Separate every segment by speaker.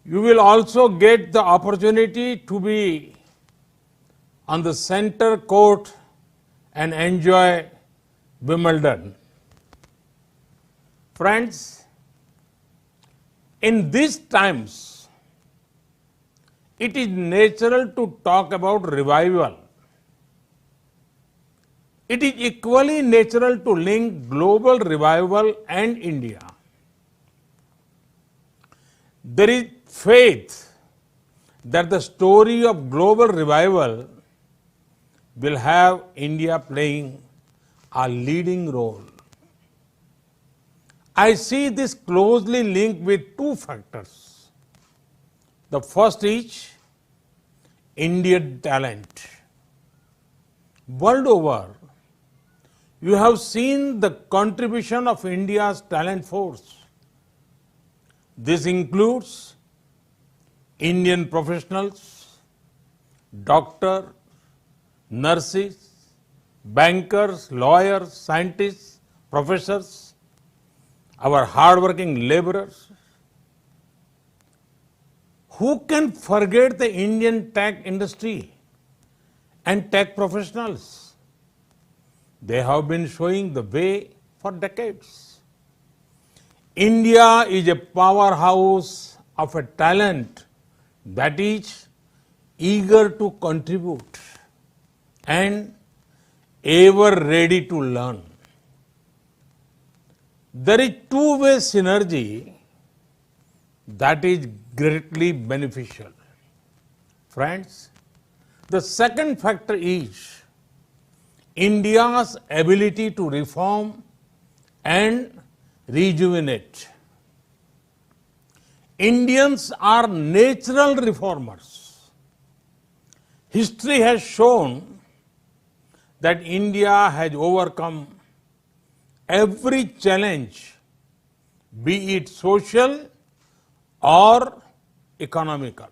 Speaker 1: You will also get the opportunity to be on the center court and enjoy Wimbledon. Friends, in these times, it is natural to talk about revival. It is equally natural to link global revival and India. There is faith that the story of global revival will have India playing a leading role. I see this closely linked with two factors. The first is Indian talent. World over, you have seen the contribution of India's talent force. This includes Indian professionals, doctors, nurses, bankers, lawyers, scientists, professors, our hardworking laborers. Who can forget the Indian tech industry and tech professionals? They have been showing the way for decades. India is a powerhouse of a talent that is eager to contribute and ever ready to learn. There is two-way synergy that is greatly beneficial. Friends, the second factor is India's ability to reform and rejuvenate. Indians are natural reformers. History has shown that India has overcome every challenge, be it social or economical.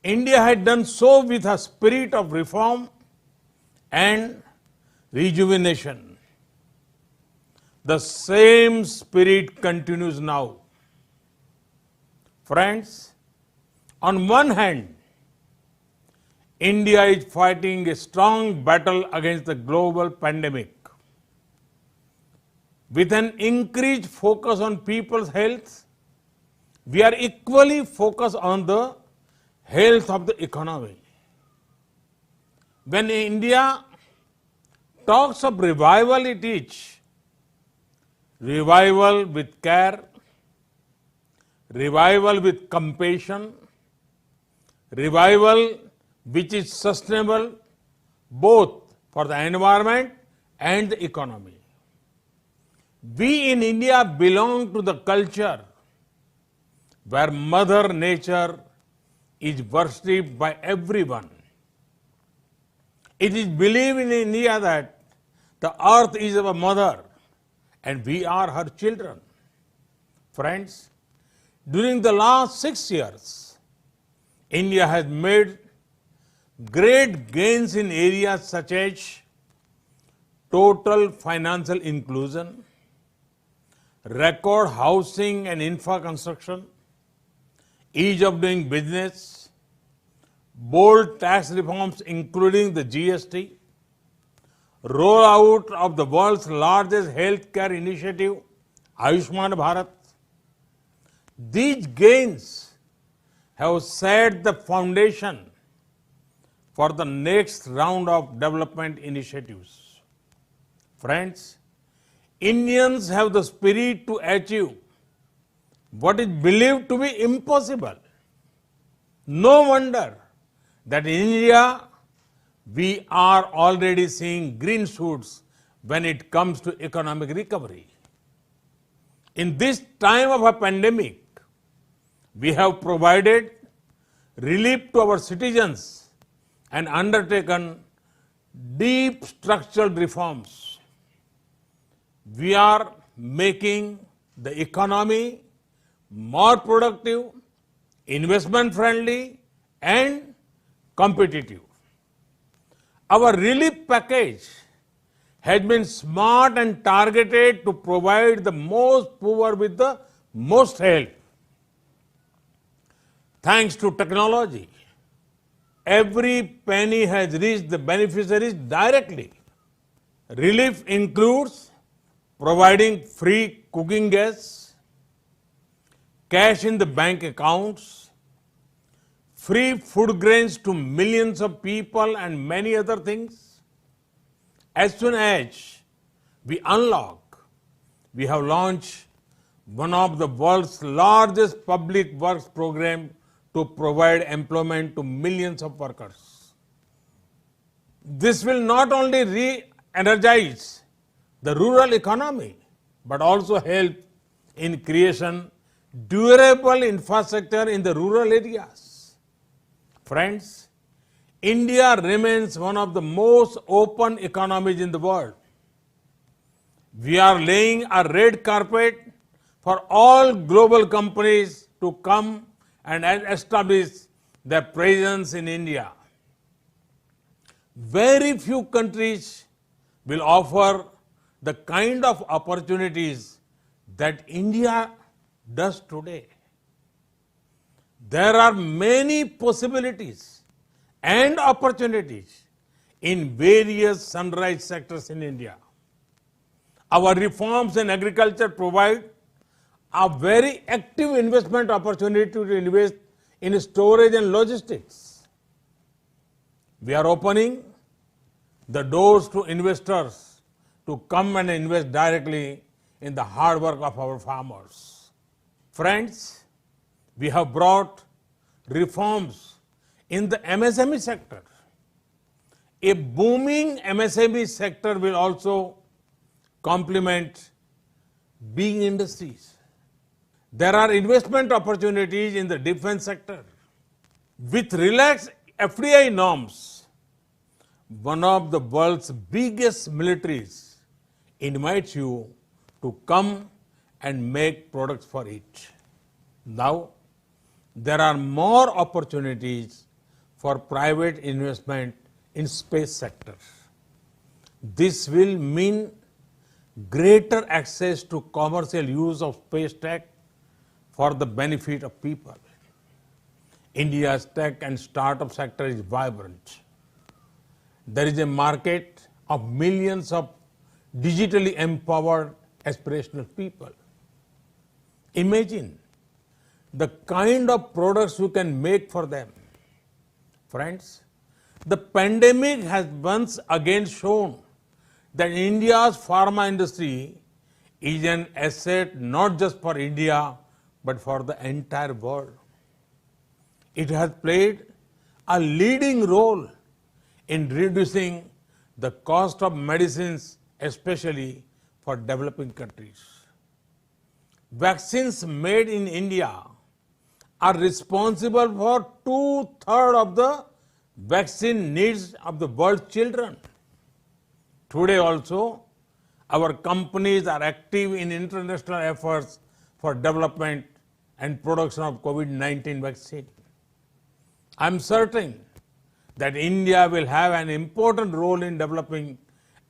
Speaker 1: India had done so with a spirit of reform and rejuvenation. The same spirit continues now. Friends, on one hand, India is fighting a strong battle against the global pandemic. With an increased focus on people's health, we are equally focused on the health of the economy. When India talks of revival, it is revival with care, revival with compassion, revival which is sustainable both for the environment and the economy. We in India belong to the culture where Mother Nature is worshipped by everyone. It is believed in India that the earth is our mother and we are her children. Friends, during the last 6 years, India has made great gains in areas such as total financial inclusion, record housing and infra construction, ease of doing business, bold tax reforms including the GST, rollout of the world's largest healthcare initiative, Ayushman Bharat. These gains have set the foundation for the next round of development initiatives. Friends, Indians have the spirit to achieve what is believed to be impossible. No wonder that in India, we are already seeing green shoots when it comes to economic recovery. In this time of a pandemic, we have provided relief to our citizens and undertaken deep structural reforms. We are making the economy more productive, investment friendly and competitive. Our relief package has been smart and targeted to provide the most poor with the most help. Thanks to technology, every penny has reached the beneficiaries directly. Relief includes providing free cooking gas, cash in the bank accounts, free food grains to millions of people, and many other things. As soon as we unlock, we have launched one of the world's largest public works program to provide employment to millions of workers. This will not only re-energize the rural economy, but also help in creation durable infrastructure in the rural areas. Friends, India remains one of the most open economies in the world. We are laying a red carpet for all global companies to come and establish their presence in India. Very few countries will offer the kind of opportunities that India does today. There are many possibilities and opportunities in various sunrise sectors in India. Our reforms in agriculture provide a very active investment opportunity to invest in storage and logistics. We are opening the doors to investors to come and invest directly in the hard work of our farmers. Friends, we have brought reforms in the MSME sector. A booming MSME sector will also complement big industries. There are investment opportunities in the defense sector. With relaxed FDI norms, one of the world's biggest militaries invites you to come and make products for it. Now, there are more opportunities for private investment in space sector. This will mean greater access to commercial use of space tech for the benefit of people. India's tech and startup sector is vibrant. There is a market of millions of digitally empowered aspirational people. Imagine the kind of products you can make for them. Friends, the pandemic has once again shown that India's pharma industry is an asset not just for India, but for the entire world. It has played a leading role in reducing the cost of medicines, especially for developing countries. Vaccines made in India are responsible for 2/3 of the vaccine needs of the world's children. Today also, our companies are active in international efforts for development and production of COVID-19 vaccine. I'm certain that India will have an important role in developing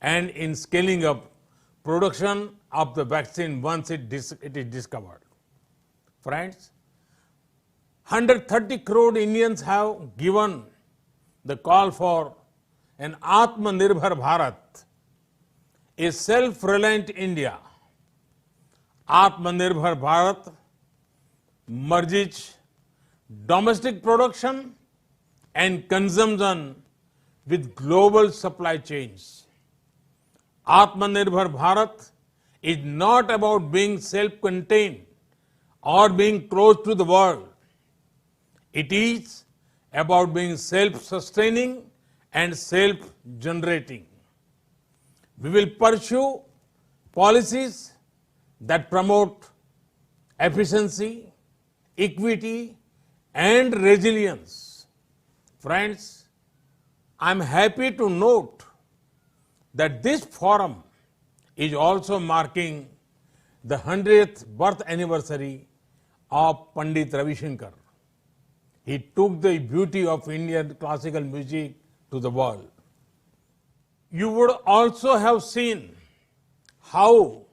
Speaker 1: and in scaling up production of the vaccine once it is discovered. Friends, 130 crore Indians have given the call for an Atmanirbhar Bharat, a self-reliant India. Atmanirbhar Bharat merges domestic production and consumption with global supply chains. Atmanirbhar Bharat is not about being self-contained or being close to the world. It is about being self-sustaining and self-generating. We will pursue policies that promote efficiency, equity, and resilience. Friends, I'm happy to note that this forum is also marking the 100th birth anniversary of Pandit Ravi Shankar. He took the beauty of Indian classical music to the world. You would also have seen how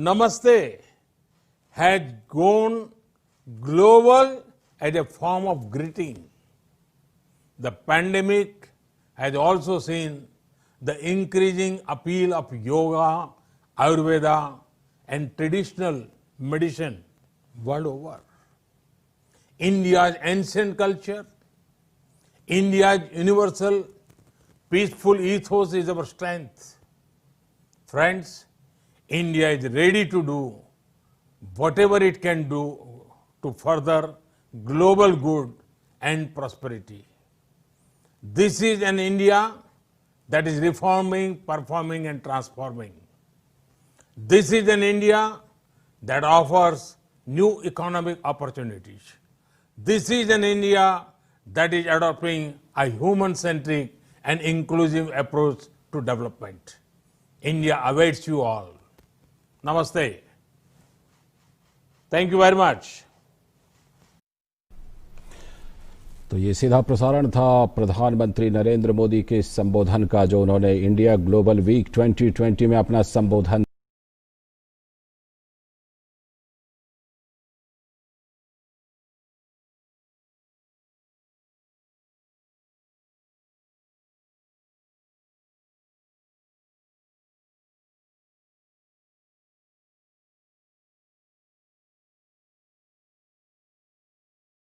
Speaker 1: Namaste had gone global as a form of greeting. The pandemic has also seen the increasing appeal of yoga, Ayurveda, and traditional medicine world over. India's ancient culture, India's universal peaceful ethos is our strength. Friends, India is ready to do whatever it can do to further global good and prosperity. This is an India that is reforming, performing, and transforming. This is an India that offers new economic opportunities. This is an India that is adopting a human-centric and inclusive approach to development. India awaits you all. Namaste. Thank you very much.
Speaker 2: तो ये सीधा प्रसारण था प्रधानमंत्री नरेंद्र मोदी के संबोधन का, जो उन्होंने इंडिया ग्लोबल वीक 2020 में अपना संबोधन